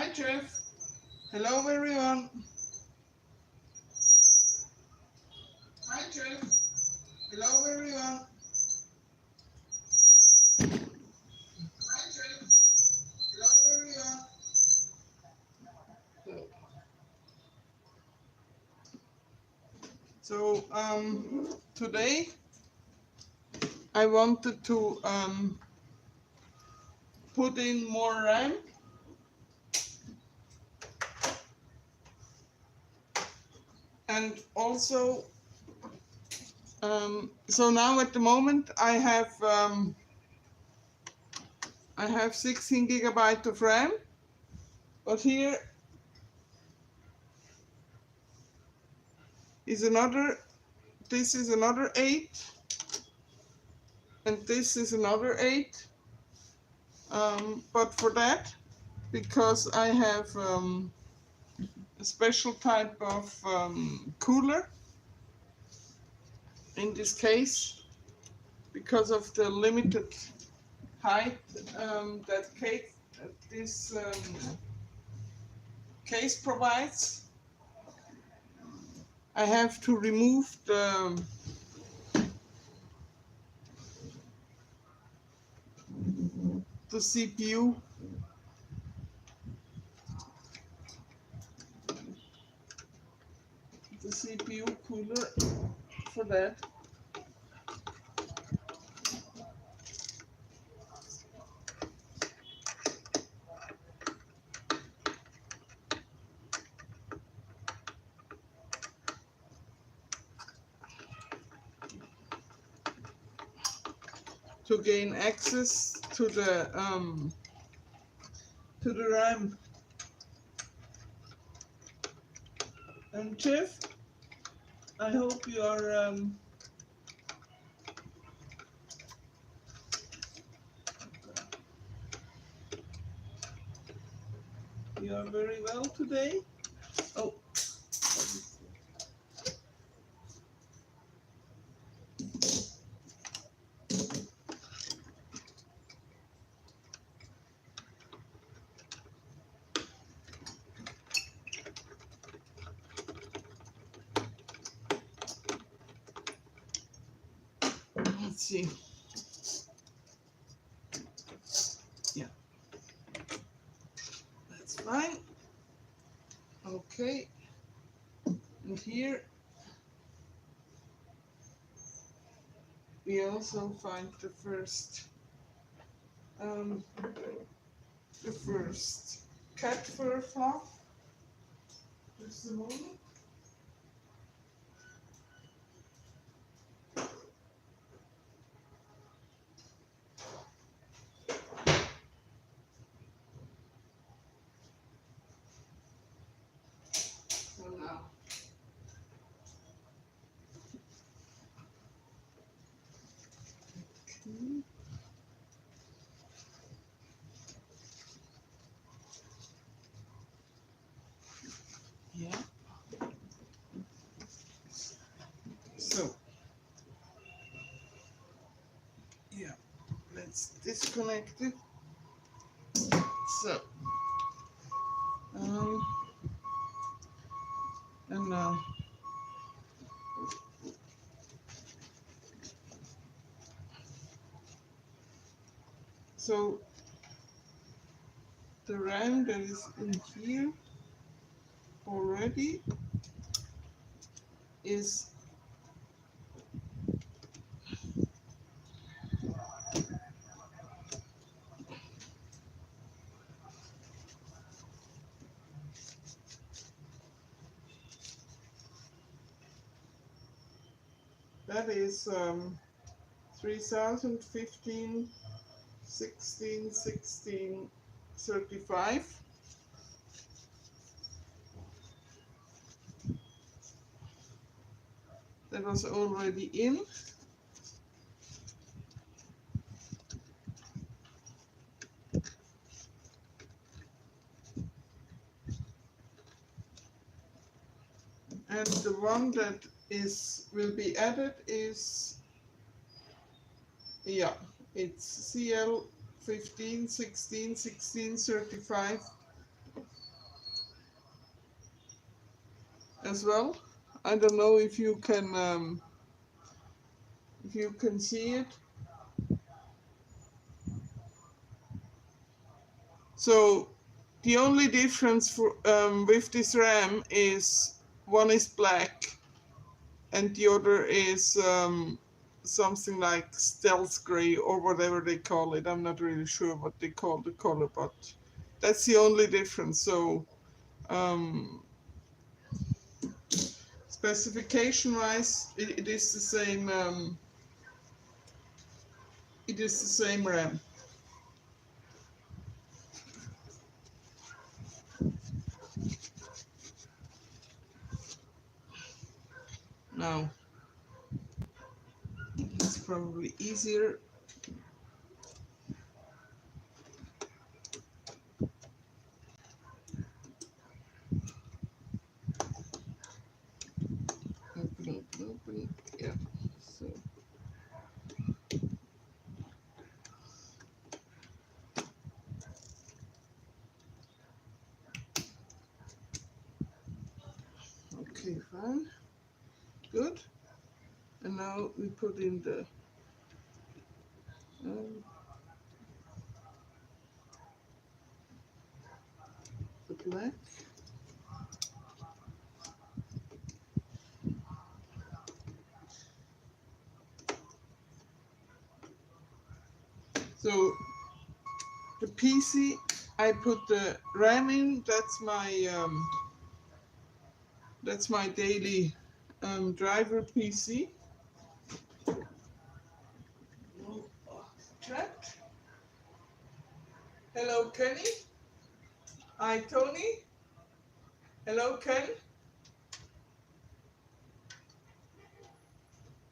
Hi Jeff. Hello everyone. Hi Jeff. Hello everyone. Hi Jeff. Hello everyone. So today I wanted to put in more rhyme, and also so now at the moment I have 16 gigabyte of RAM, but here is another. This is another 8, and this is another 8. But for that, because I have a special type of cooler in this case, because of the limited height this case provides, I have to remove the CPU. The CPU cooler for that. To gain access to the RAM. And Jeff, I hope you are very well today. Oh, let's see. Yeah, that's fine. Okay, and here we also find the first cat fur fluff. Just a moment. So now. Okay. Yeah. So, yeah, let's disconnect it. So, and now. So, the RAM that is in here already is that is 3015 16 16 35. That was already in. And the one that will be added is, yeah, it's CL 15 16 16 35 as well. I don't know if you can see it. So the only difference with this RAM is one is black and the other is something like stealth gray or whatever they call it. I'm not really sure what they call the color, but that's the only difference. So um, specification wise, it is the same. It is the same RAM. Now it's probably easier. Open, yeah. So okay, fine, good. And now we put in um, the black. So the PC, I put the RAM in. That's my daily driver PC. Chat. Hello, Kenny. Hi, Tony. Hello, Ken.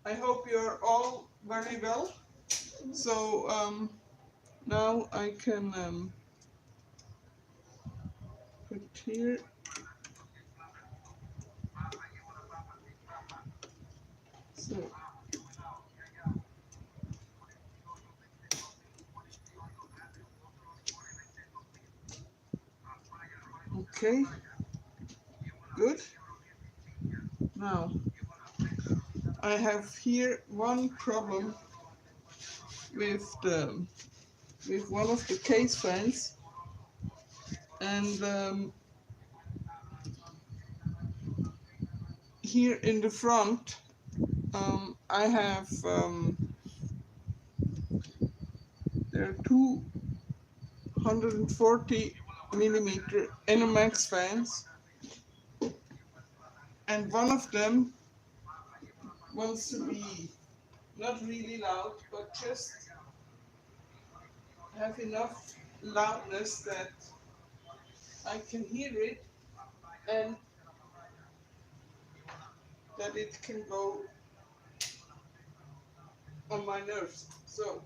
I hope you're all very well. So now I can put here. So okay, good. Now I have here one problem with one of the case fans, and here in the front I have there are 240 millimeter NMAX fans, and one of them wants to be not really loud, but just have enough loudness that I can hear it and that it can go on my nerves. So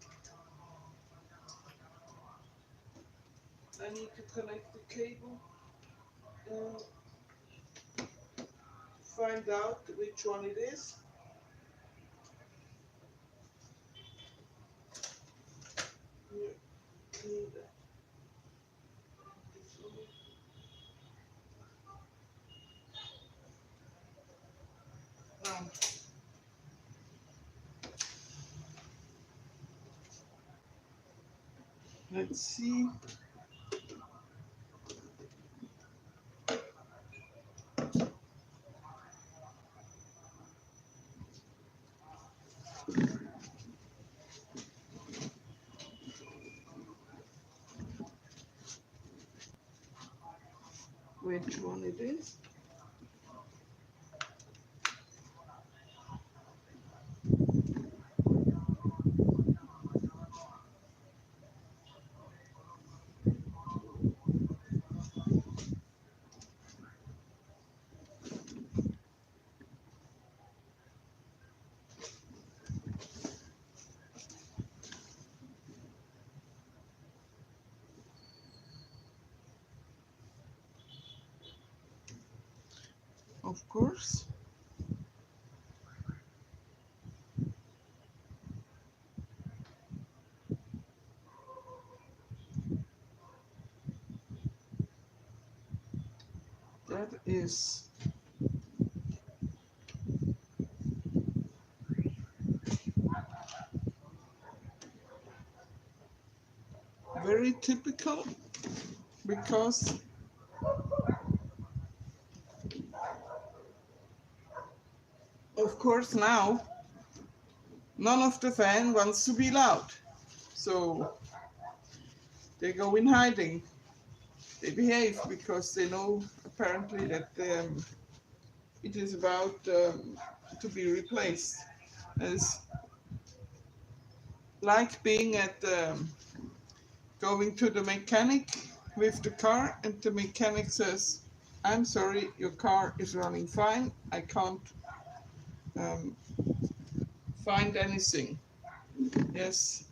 I need to connect the cable and find out which one it is. Here, clean that. Now, let's see. Which one it is. Of course. That is very typical because of course now none of the fan wants to be loud. So they go in hiding. They behave because they know apparently that it is about to be replaced. It's like being at going to the mechanic with the car and the mechanic says, I'm sorry, your car is running fine. I can't um, find anything. Yes.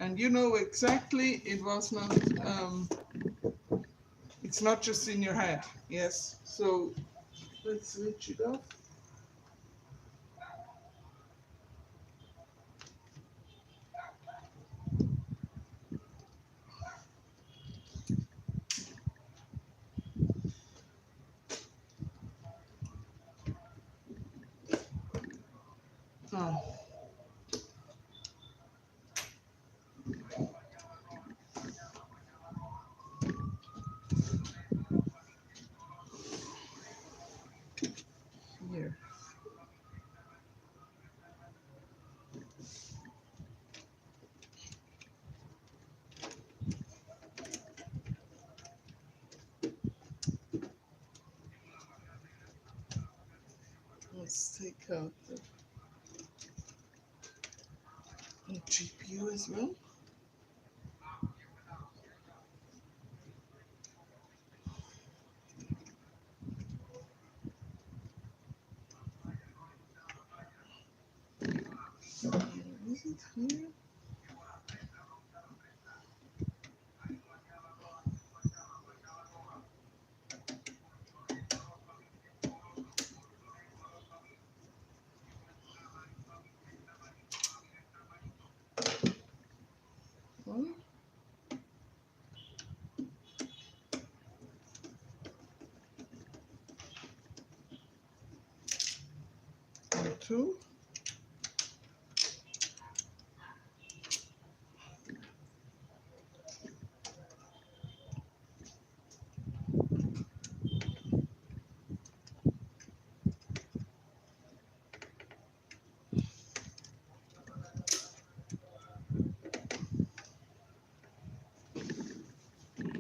And you know exactly it was not, it's not just in your head. Yes. So let's switch it off. Oh. Here. Let's take out the GPU as well. Is it here? One, and two.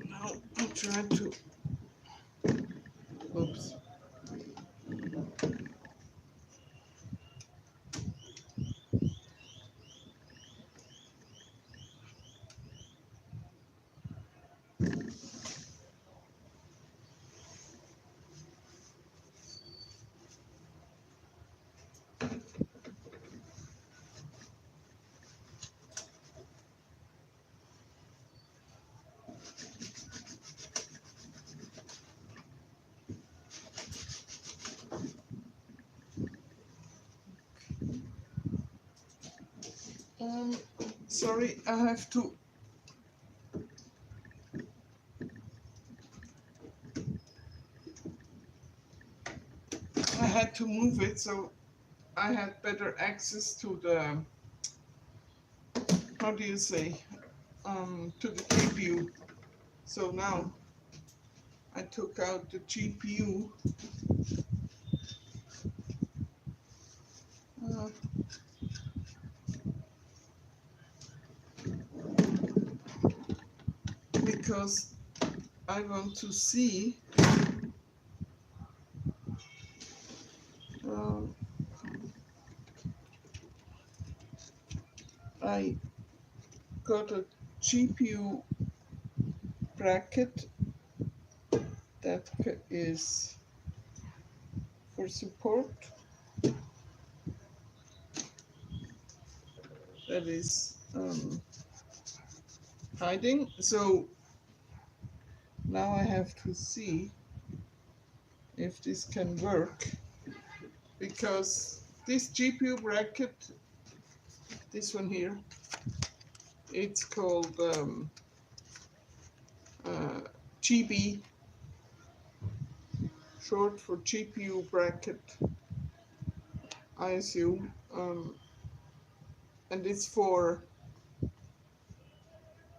Now I try to, oops. Sorry, I have to. I had to move it so I had better access to the, how do you say, to the GPU. So now I took out the GPU. Uh, because I want to see I got a GPU bracket that is for support, that is hiding. So now I have to see if this can work, because this GPU bracket, this one here, it's called GB, short for GPU bracket, I assume, and it's for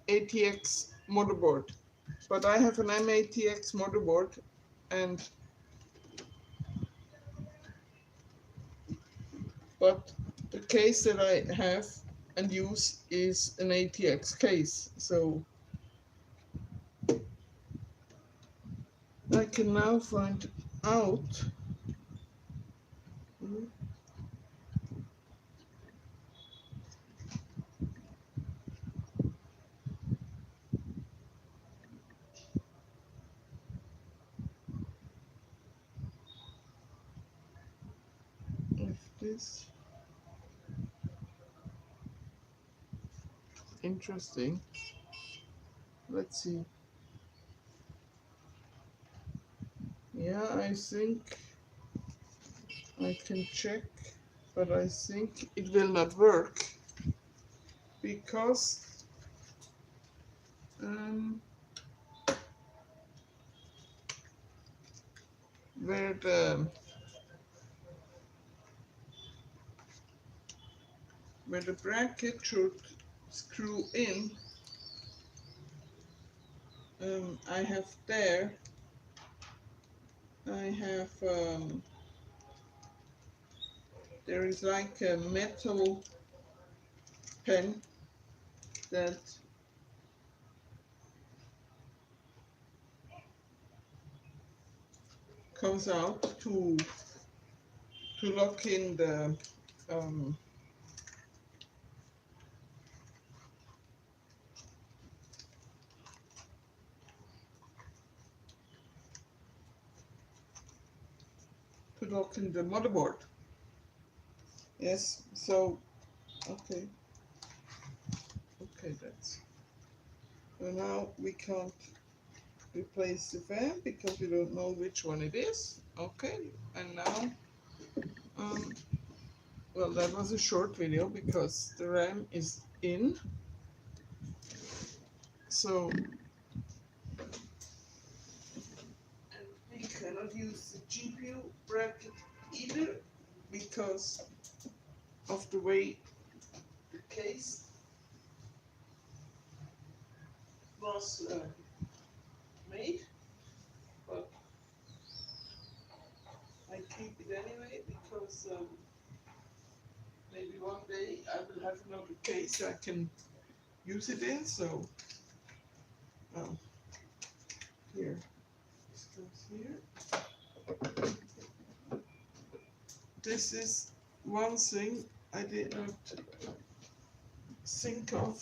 ATX motherboard. But I have an M-ATX motherboard, and but the case that I have and use is an ATX case. So I can now find out if this interesting. Let's see. Yeah, I think I can check, but I think it will not work because where the bracket should screw in, I have there, I have there is like a metal pen that comes out to lock in the motherboard. Yes, so okay, that's so now we can't replace the fan because we don't know which one it is. Okay, and now well, that was a short video because the RAM is in, so and we cannot use the GPU bracket either because of the way the case was made, but I keep it anyway because maybe one day I will have another case I can use it in. So here, this goes here. This is one thing I did not think of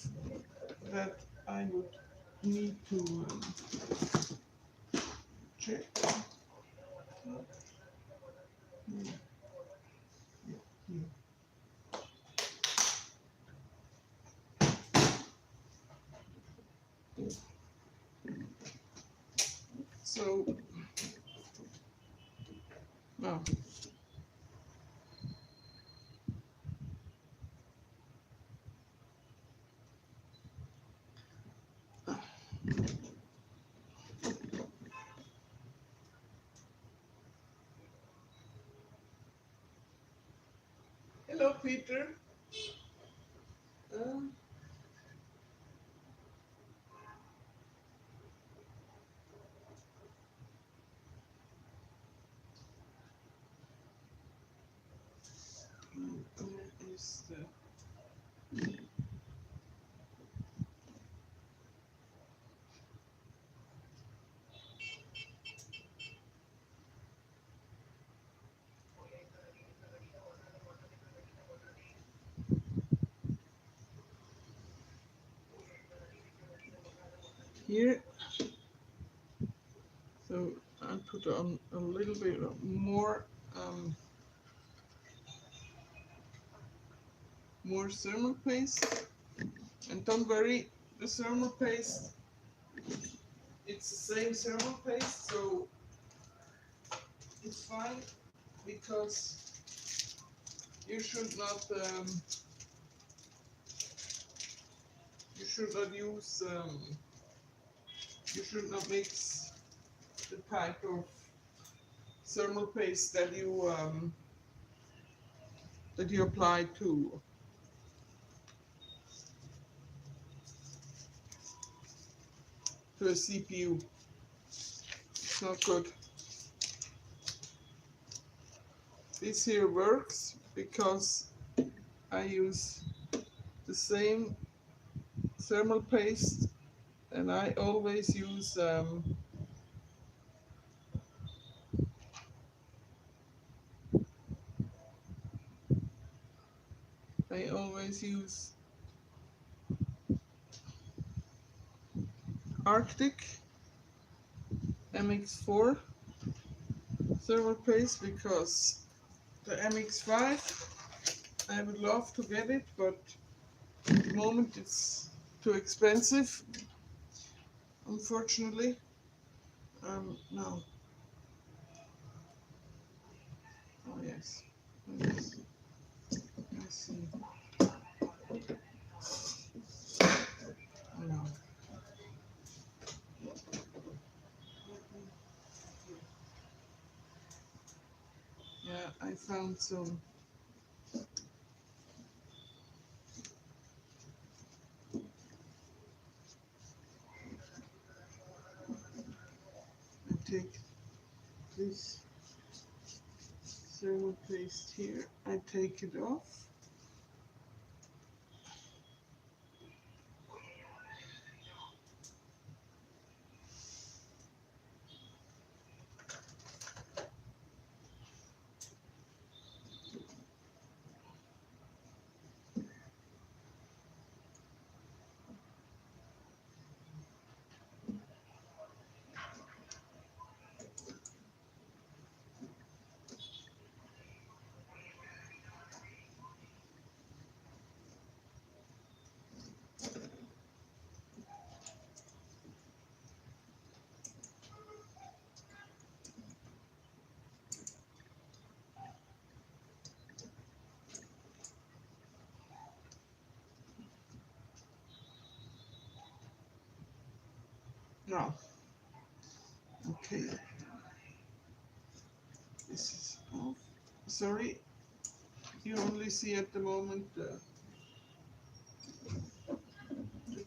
that I would need to check. So now hello, Peter. Where is the here? So I put on a little bit more thermal paste, and don't worry, the thermal paste, it's the same thermal paste, so it's fine because you should not use you should not mix the type of thermal paste that you apply to to a CPU. It's not good. This here works because I use the same thermal paste, and I always use Arctic MX4 thermal paste because the MX5, I would love to get it, but at the moment it's too expensive, unfortunately. No. Oh yes. Yes. I see. No. Yeah, I found some. I take this thermal paste here. I take it off. No. Okay. This is off. Sorry, you only see at the moment the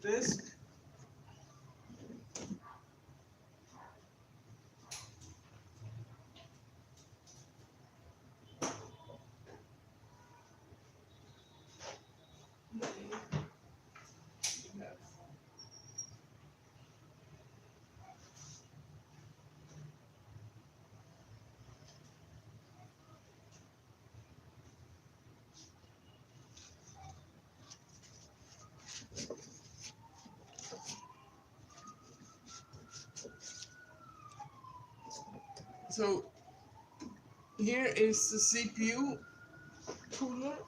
desk. So here is the CPU cooler.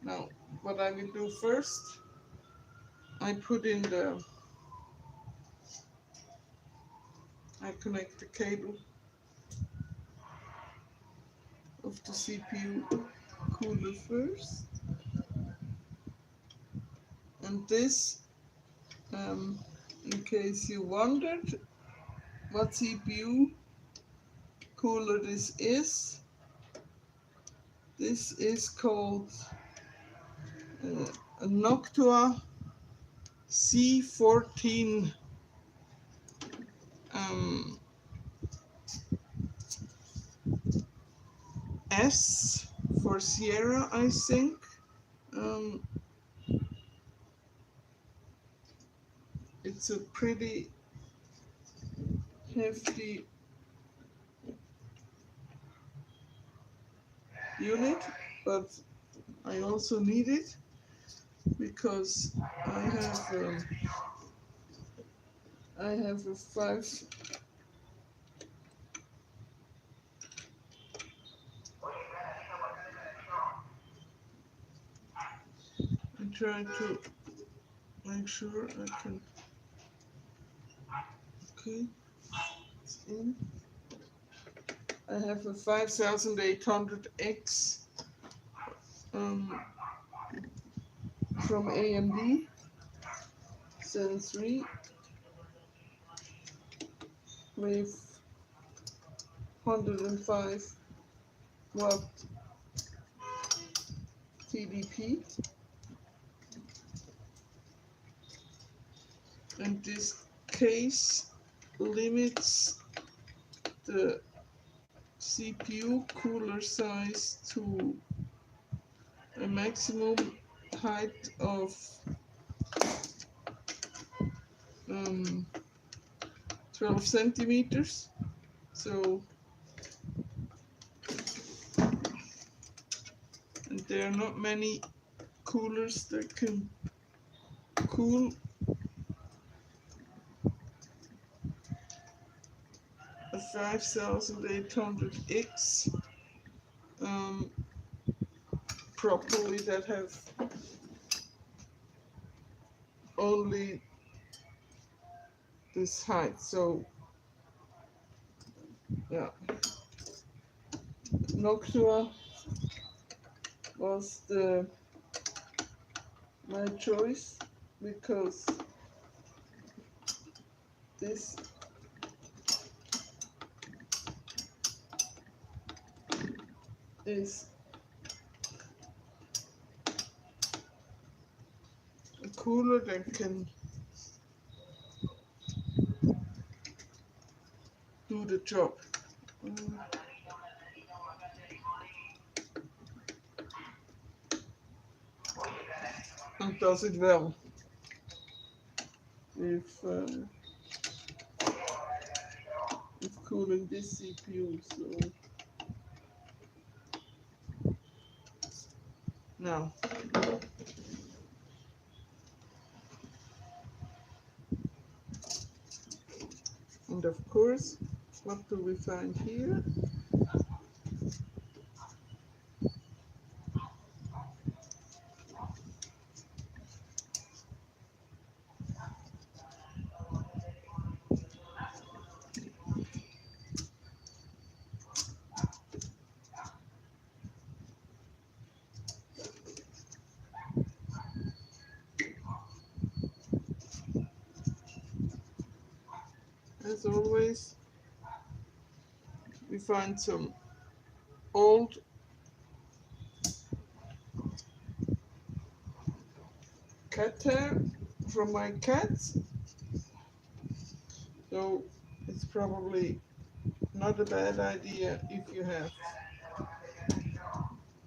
Now, what I will do first, I connect the cable of the CPU cooler first. And this, in case you wondered what CPU cooler this is called a Noctua C14 S for Sierra, I think. It's a pretty hefty unit, but I also need it because I have a 5. I'm trying to make sure I can. Okay, it's in. I have a 5800X from AMD Zen 3 with 105 watt TDP. and this case limits the CPU cooler size to a maximum height of 12 centimeters. So, and there are not many coolers that can cool a 5800X properly, that have only this height. So yeah, Noctua was my choice because this is a cooler that can do the job. And does it well with cooling this CPU. So now and of course, what do we find here? As always, we find some old cat hair from my cats. So it's probably not a bad idea if you have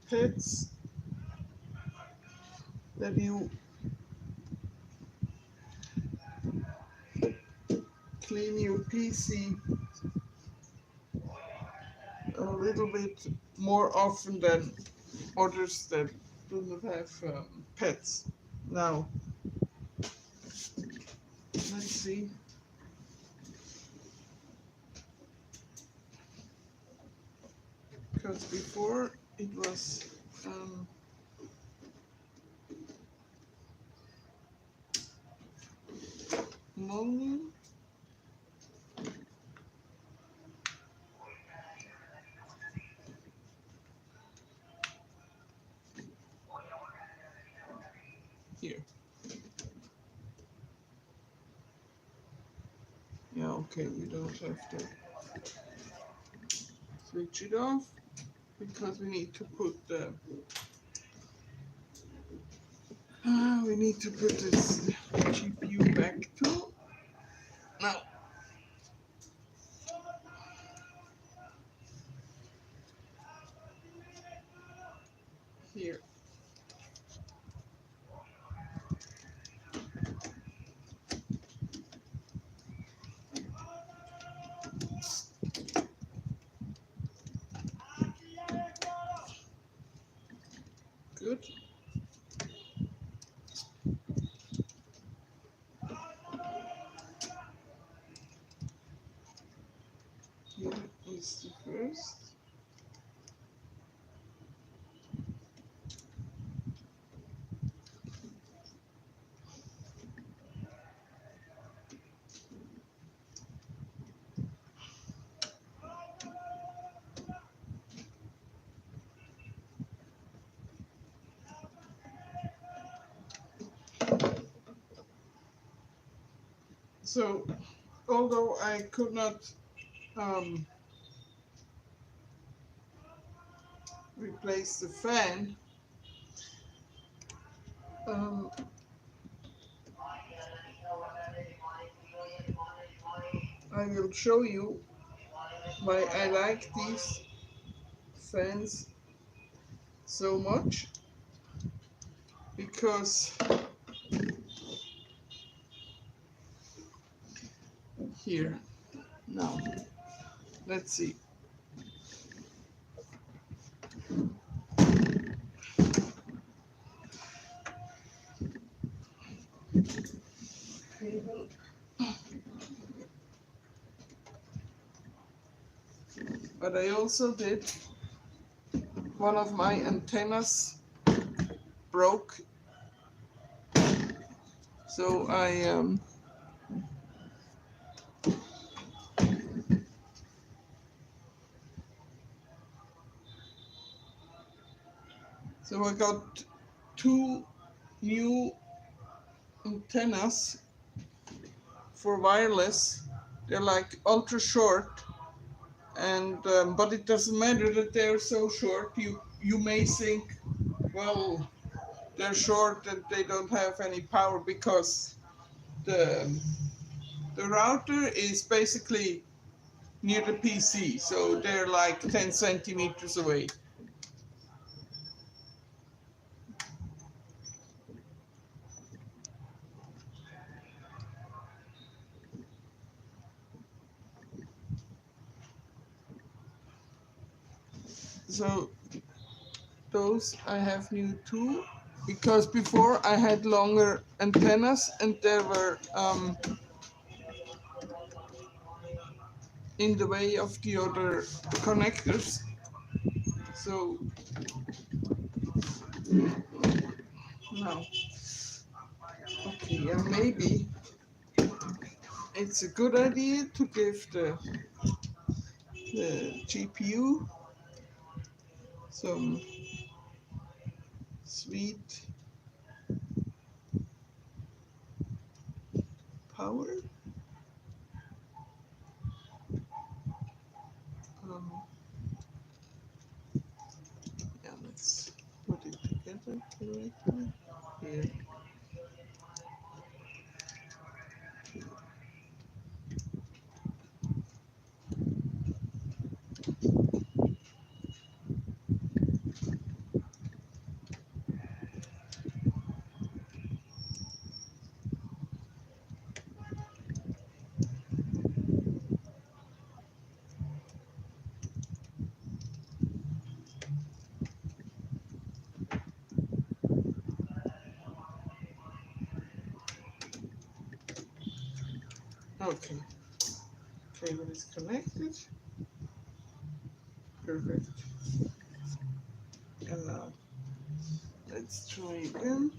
pets that you clean your PC a little bit more often than others that do not have pets. Now, let's see. Because before it was morning. Here. Yeah, okay, we don't have to switch it off because we need to put the we need to put this GPU back too. Now, here. Good. Here is the first. So, although I could not replace the fan, um, I will show you why I like these fans so much, because here, now, let's see. But I also did, one of my antennas broke, so I got two new antennas for wireless. They're like ultra short, and but it doesn't matter that they're so short. You may think, well, they're short and they don't have any power, because the router is basically near the PC, so they're like 10 centimeters away. So those I have new too, because before I had longer antennas and they were in the way of the other connectors. So now, okay, yeah, maybe it's a good idea to give the GPU some sweet power. Yeah, let's put it together correctly here. Okay, cable is connected. Perfect. And now let's try again.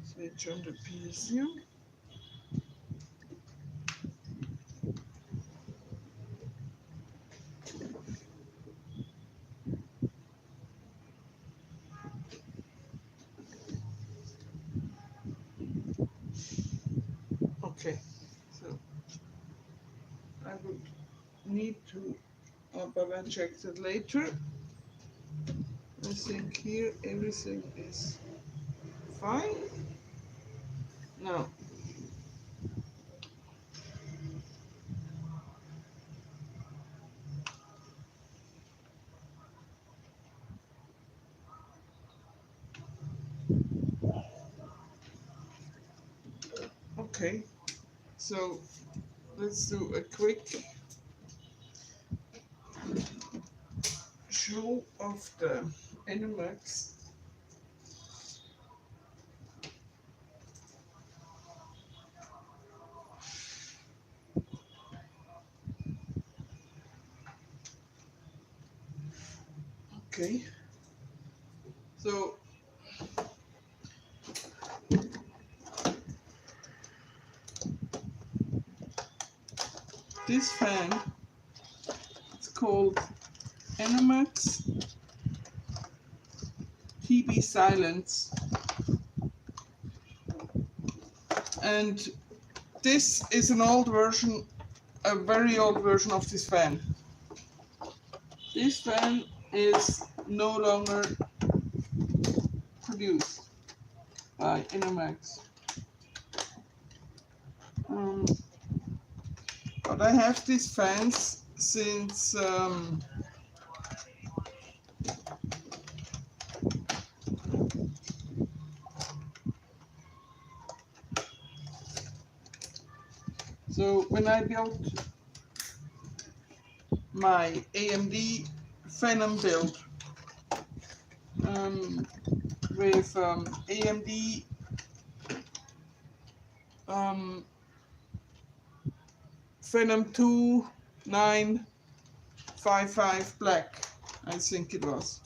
Switch on the PSU. Okay, so I would need to, but I checked it later. I think here everything is fine. Now, okay, so let's do a quick show of the Enermax. Okay, so this fan, it's called Enermax TB Silence, and this is an old version, a very old version of this fan. This fan is no longer produced by Inomax. But I have these fans since so when I built my AMD Phenom build with AMD Phenom 2955 black, I think it was.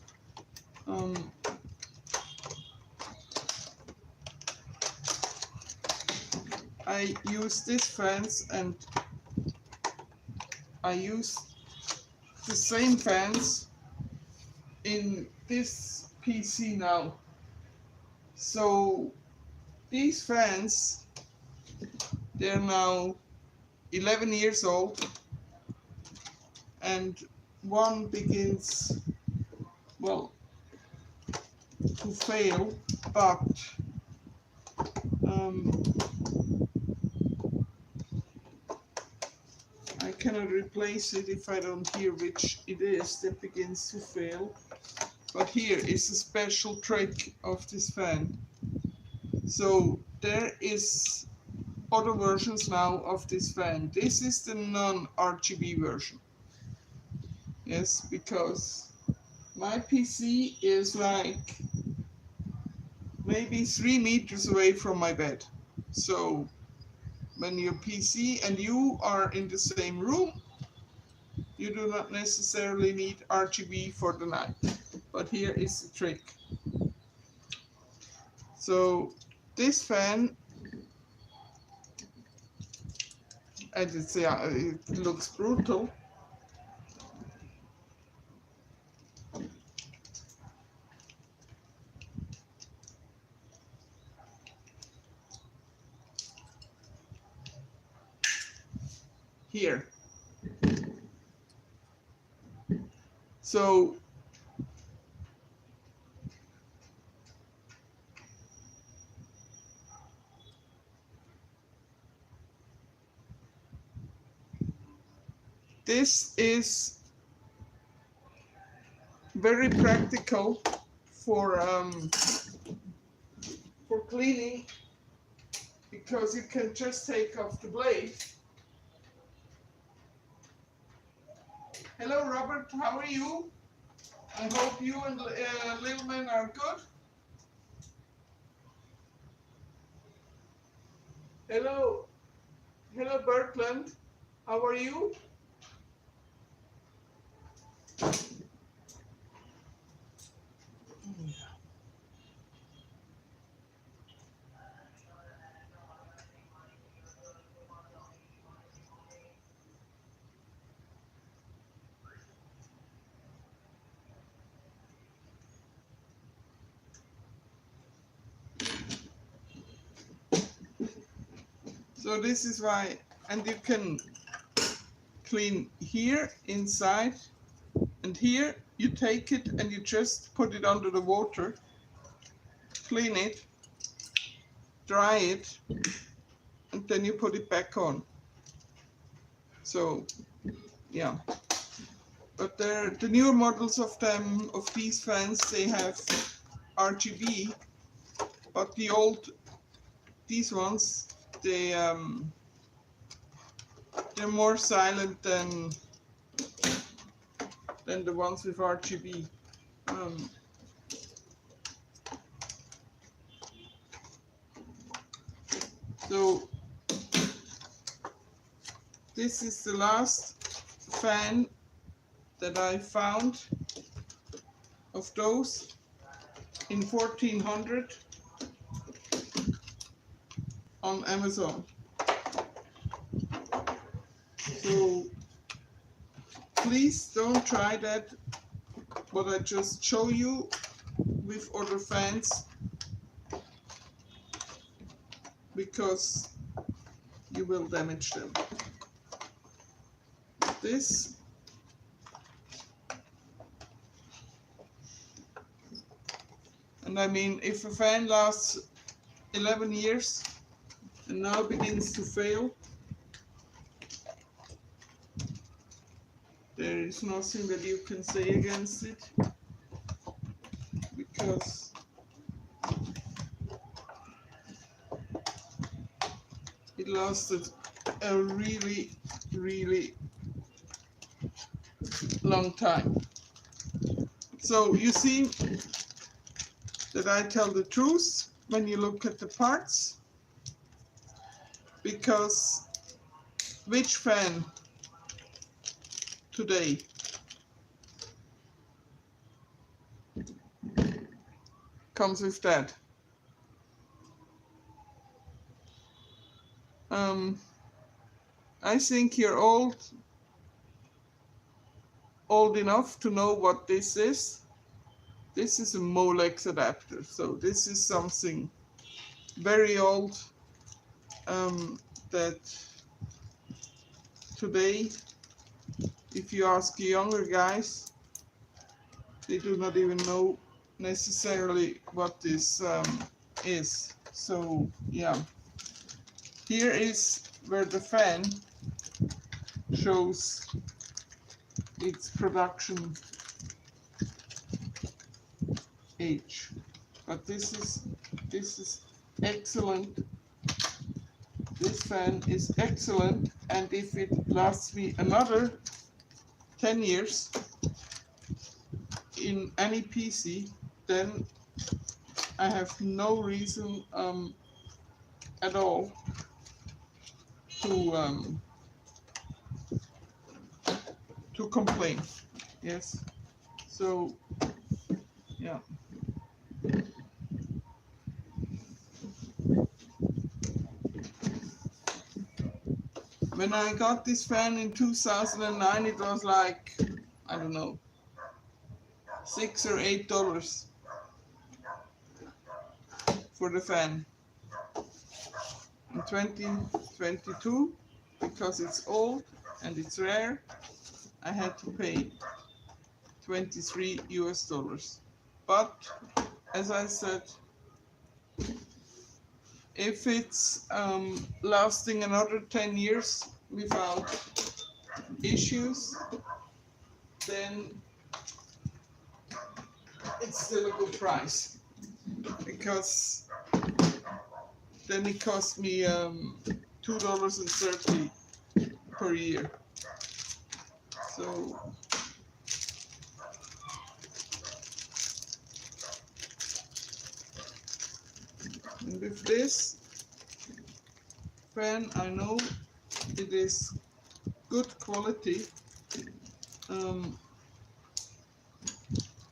I use these fans, and I use the same fans in this PC now. So these fans, they're now 11 years old, and one begins, well, to fail, but I cannot replace it if I don't hear which it is that begins to fail. But here is a special trick of this fan. So there is other versions now of this fan. This is the non-RGB version. Yes, because my PC is like maybe 3 meters away from my bed. So when your PC and you are in the same room, you do not necessarily need RGB for the night. But here is the trick. So this fan, it looks brutal. Here. So this is very practical for cleaning, because you can just take off the blade. Hello Robert, how are you? I hope you and Little Man are good. Hello, hello Bertland, how are you? So this is why, and you can clean here inside, and here you take it and you just put it under the water, clean it, dry it, and then you put it back on. So yeah, but the newer models of these fans, they have RGB, but these ones, they're more silent than the ones with RGB. So this is the last fan that I found of those in 1400 on Amazon. So please don't try that, what I just show you, with other fans, because you will damage them. This And I mean, if a fan lasts 11 years and now begins to fail, there is nothing that you can say against it, because it lasted a really, really long time. So you see that I tell the truth when you look at the parts, because which fan today comes with that? I think you're old enough to know what this is. This is a Molex adapter, so this is something very old, that today, if you ask younger guys, they do not even know necessarily what this is. So yeah, here is where the fan shows its production age. But this is excellent. This fan is excellent, and if it lasts me another 10 years in any PC, then I have no reason at all to complain. Yes. So yeah. When I got this fan in 2009, it was like, I don't know, $6 or $8 for the fan. In 2022, because it's old and it's rare, I had to pay $23 US. But as I said, if it's lasting another 10 years without issues, then it's still a good price, because then it cost me $2.30 per year. So and with this fan, I know it is good quality,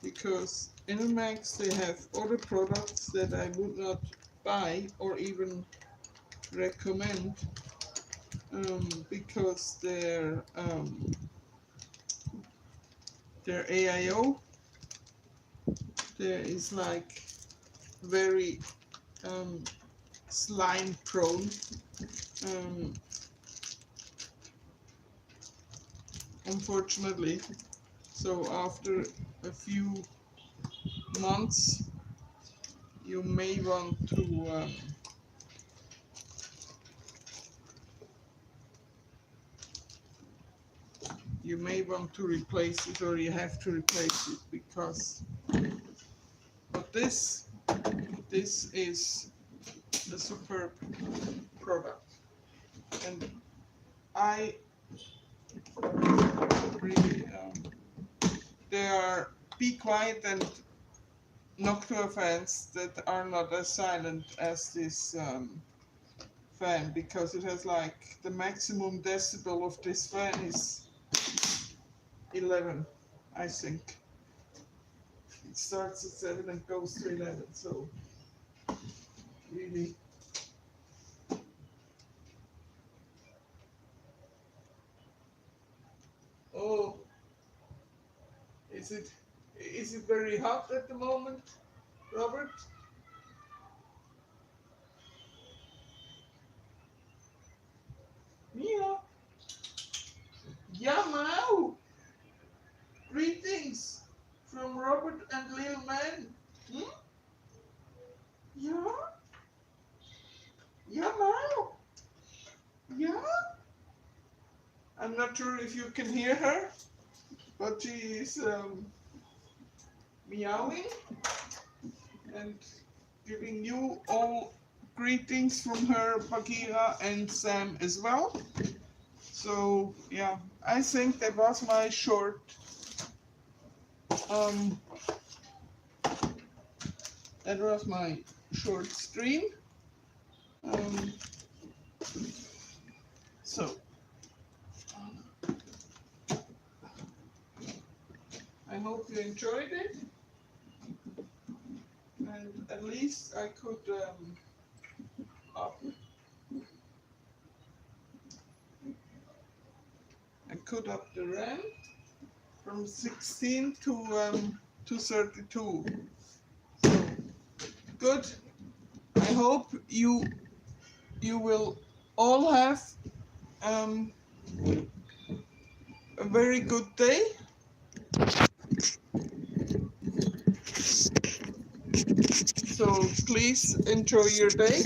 because Enermax, they have other products that I would not buy or even recommend, because their AIO there is like very slime prone. Unfortunately, so after a few months you may want to replace it, or you have to replace it, because but this is a superb product, and I really there are Be Quiet and Noctua fans that are not as silent as this fan, because it has like the maximum decibel of this fan is 11, I think. It starts at 7 and goes to 11, so really. Oh, is it very hot at the moment, Robert? Mia? Yamau! Greetings from Robert and Lil Man. Hmm? I'm not sure if you can hear her, but she is meowing and giving you all greetings from her, Bagheera and Sam as well. So yeah, I think that was my short stream. So I hope you enjoyed it, and at least I could up the RAM from 16 to 32. So good. I hope you will all have a very good day. So please enjoy your day.